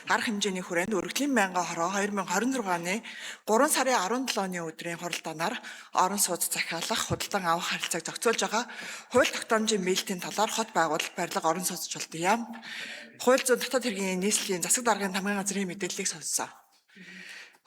арга хэмжээний хүрээнд өргөдлийн байнгын хороо 2026 оны 3 сарын 17-ны өдрийн хуралдаанаар орон сууц захиалах, худалдан авах харилцааг зохицуулж байгаа хууль тогтоомжийн биелэлтийн талаар хот байгуулалт барилга орон сууцчлалтын яам, хууль зүйн дотоод хэргийн нийслэлийн засаг даргын тамгын газрын мэдээллийг сонссон.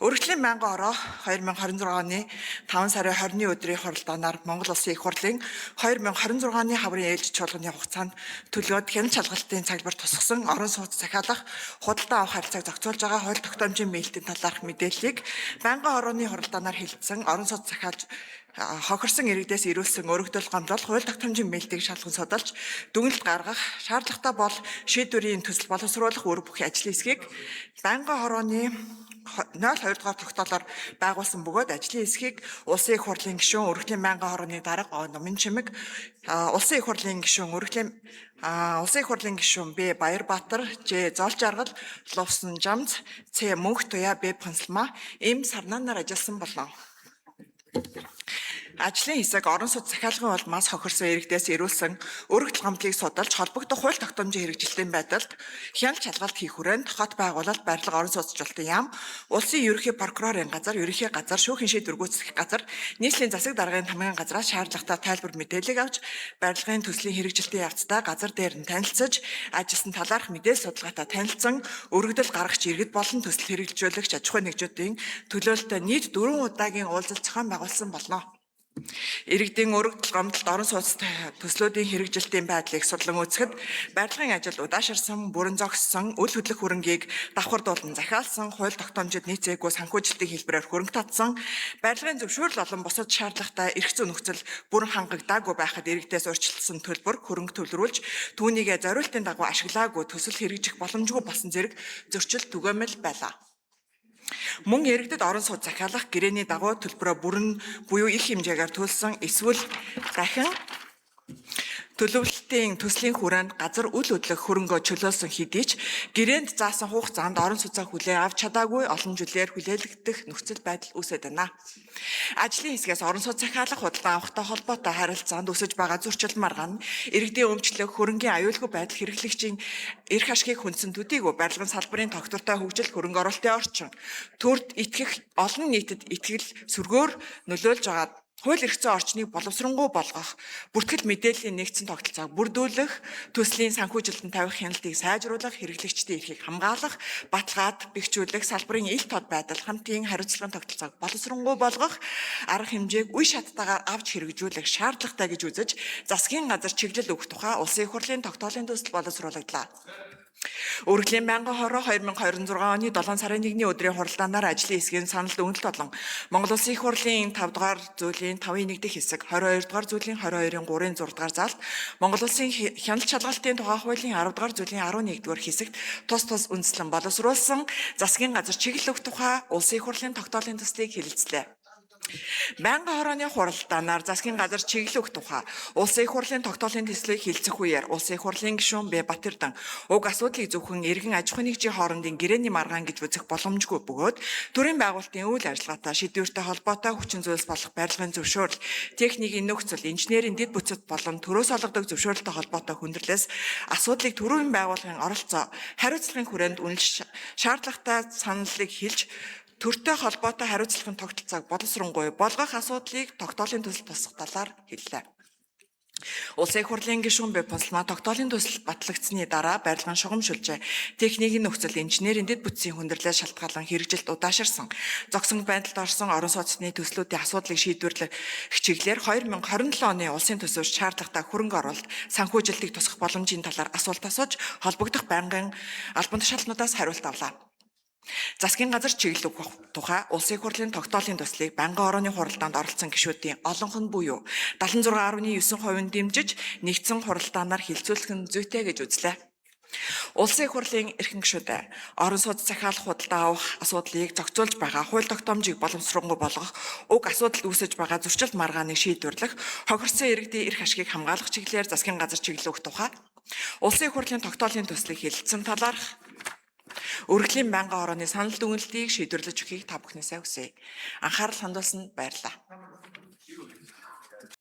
Өргөдлийн байнгын хороо 2026 оны 5 сарын 20-ны өдрийн хуралдаанаар Монгол Улсын их хурлын 2026 оны хаврын ээлжид чуулганы хугацаанд төлөөд хяналт шалгалтын цаглбар тусгасан орон сууц захиалах, худалдан авах харилцааг зохицуулж байгаа хууль тогтоомжийн биелэлтийн талаарх мэдээллийг байнгын хорооны хуралдаанаар хэлэлцсэн орон сууц захиалж хохирсон иргэдээс ирүүлсэн өргөдөл гомдол хууль тогтоомжийн биелэлтийг шалган судалж дүгнэлт гаргах шаардлагатай бол шийдвэрийн төсөл боловсруулах үр бүхий ажлын хэсгийг байнгын хорооны 02 дугаар тогтоолоор байгуулсан бөгөөд ажлын хэсгийг Улсын их хурлын гишүүн өргөдлийн байнгын хорооны дарга Номын Чимэг, Улсын их хурлын гишүүн Улсын их хурлын гишүүн Б Баярбаатар, Ж Золж Аргал, Лувсан Жамц, Ц Мөнх Туяа, Б Пансалма Им Сарнаанаар ажилласан болно. Ажлын хэсэг орон сууц захиалгын улмаас хохирсон иргэдээс ирүүлсэн өргөдөл гомдлыг судалж холбогдох хууль тогтоомжийн хэрэгжилтийн байдалд хяналт шалгалт хийх хүрээнд хот байгуулалт барилга орон сууцчлалтын яам, улсын ерөнхий прокурорын газар, ерөнхий газар, шүүхийн шийдвэр гүйцэтгэх газар, нийслэлийн засаг даргын тамгын газраас шаардлагатай тайлбар мэдээллийг авч барилгын төслийн хэрэгжилтийн явцдаа газар дээр нь танилцаж, ажилласан талаарх мэдээлэл судалгаатай танилцсан, өргөдөл гаргагч иргэд болон төсөл хэрэгжүүлэгч аж ахуйн нэгжүүдийн төлөөлөлтөд нийт 4 удаагийн уулзалт зохион байгуулсан болно. Иргэдийн өргөдөл гомдолд орон сууц төслүүдийн хэрэгжилтийн байдлыг судлан үзэхэд барилгын ажил удаашрсан, бүрэн зогссон, үл хөдлөх хөрөнгийг давхардуулан захиалсан, хууль тогтоомжид нийцээгүй санхүүжилтийн хэлбэрээр хөрөнгө татсан, барилгын зөвшөөрөл болон бусад шаардлагатай эрх зүйн нөхцөл бүрэн хангагдаагүй байхад иргэдээс урьдчилсан төлбөр хөрөнгө төвлөрүүлж түүнийгээ зориултын дагуу ашиглаагүй төсөл хэрэгжих боломжгүй болсон зэрэг зөрчил түгээмэл байлаа. Мөн иргэдэд орон сууц захиалах гэрээний дагуу төлбөрөө бүрэн буюу их хэмжээгээр төлсөн эсвэл дахин төлөвлөлтийн төслийн хүрээнд газар үл хөдлөх хөрөнгөө чөлөөлсөн хэдий ч гэрээнд заасан хугацаанд орон сууцаа хүлээн авч чадаагүй олон жилээр хүлээлгдэх нөхцөл байдал үүсэж байна. Ажлын хэсгээс орон сууц захиалах худалдан авахтай холбоотой харилцаанд өсөж байгаа зөрчил маргаан иргэдийн өмчлөх хөрөнгийн аюулгүй байдал хэрэглэгчийн эрх ашгийг хүндсэн төдийгүй барилгын салбарын тогтвортой хөгжил хөрөнгө оруулалтын орчин төрд итгэх олон нийтэд итгэл сүргээр нөлөөлж байгаа хууль эрх зүйн орчныг боловсронгуй болгох, бүртгэл мэдээллийн нэгдсэн тогтолцоог бүрдүүлэх, төслийн санхүүжилтөнд тавих хяналтыг сайжруулах, хэрэглэгчдийн эрхийг хамгаалах, баталгаад бэхжүүлэх, салбарын ил тод байдал, хамтын хариуцлагын тогтолцоог боловсронгуй болгох, арга хэмжээг үе шаттайгаар авч хэрэгжүүлэх шаардлагатай гэж үзэж, засгийн газар чиглэл өгөх тухай Улсын их хурлын тогтоолын төсөл боловсруулагдлаа. Өргөдлийн байнгын хороо 2026 оны 7 сарын 1-ний өдрийн хуралдаанаар ажлын хэсгийн санал дүгнэлт болон Монгол Улсын их хурлын 5 дугаар зүйлийн 5-ийн 1 дэх хэсэг, 22 дугаар зүйлийн 22-ийн 3-ийн 6 дугаар заалт, Монгол Улсын хяналт шалгалтын тухай хуулийн 10 дугаар зүйлийн 11 дугаар хэсэгт тус үндэслэн боловсруулсан засгийн газар чиглэл өгөх тухай Улсын их хурлын тогтоолын төслийг хэлэлцлээ. Байнгын хорооны хуралдаанаар засгийн газар чиглэл өгөх тухай Улсын их хурлын тогтоолын төслийг хэлцэх үеэр Улсын их хурлын гишүүн Б Батэрдан уг асуудлыг зөвхөн иргэн аж ахуйн нэгжийн хоорондын гэрээний маргаан гэж үзэх боломжгүй бөгөөд төрийн байгуулалтын үйл ажиллагаатай шийдвэртэй холбоотой хүчин зүйлс болох барилгын зөвшөөрөл, техникийн нөхцөл, инженерийн дэд бүтцэд болон төрөөс олгодог зөвшөөрөлтэй холбоотой хүндрэлээс асуудлыг төрийн байгууллагын оролцоо, хариуцлагын хүрээнд үнэлж шаардлагатай саналыг хэлж төртэй холбоотой хариуцлагын тогтолцоог боловсронгуй болгох асуудлыг тогтоолын төсөл тусах талаар хэллээ. Улсын их хурлын гишүүн Б Пансалма тогтоолын төсөл батлагдсны дараа барилгын шугамшилжээ, техникийн нөхцөл, инженерийн дэд бүтцийн хүндрэлээс шалтгаалan хэрэгжилт удаашрсан, зогсон байдалд орсон орон сууцны төслүүдийн асуудлыг шийдвэрлэх чиглэлээр 2027 оны улсын төсөвт шаардлагатай хөрөнгө оруулалт, санхүүжилтийг тусгах боломжийн талаар асуулт асууж, холбогдох байнгын албан тушаалтнуудаас хариулт авлаа. Засгийн газар чиглэл өгөх тухай Улсын их хурлын тогтоолын төслийг байнгын хорооны хуралдаанд оролцсон гишүүдийн олонх нь буюу 76.9% дэмжиж нэгдсэн хуралдаанаар хилцүүлэх нь зүйтэй гэж үзлээ. Улсын их хурлын эрхэм гишүүд орон сууц захиалах худалдаа авах асуудлыг зохицуулж байгаа хууль тогтоомжийг боловсронгуй болгох, уг асуудал үүсэж байгаа зөрчил маргааныг шийдвэрлэх, хохирсон иргэдийн эрх ашгийг хамгаалах чиглэлээр засгийн газар чиглэл өгөх тухай Улсын их хурлын тогтоолын төслийг хэлэлцсэн талаарх өргөдлийн байнгын хорооны санал дүгнэлтийг шийдвэрлэж өгөхийг та бүхнээсээ хүсье. Анхаарал хандуулсанд баярлалаа.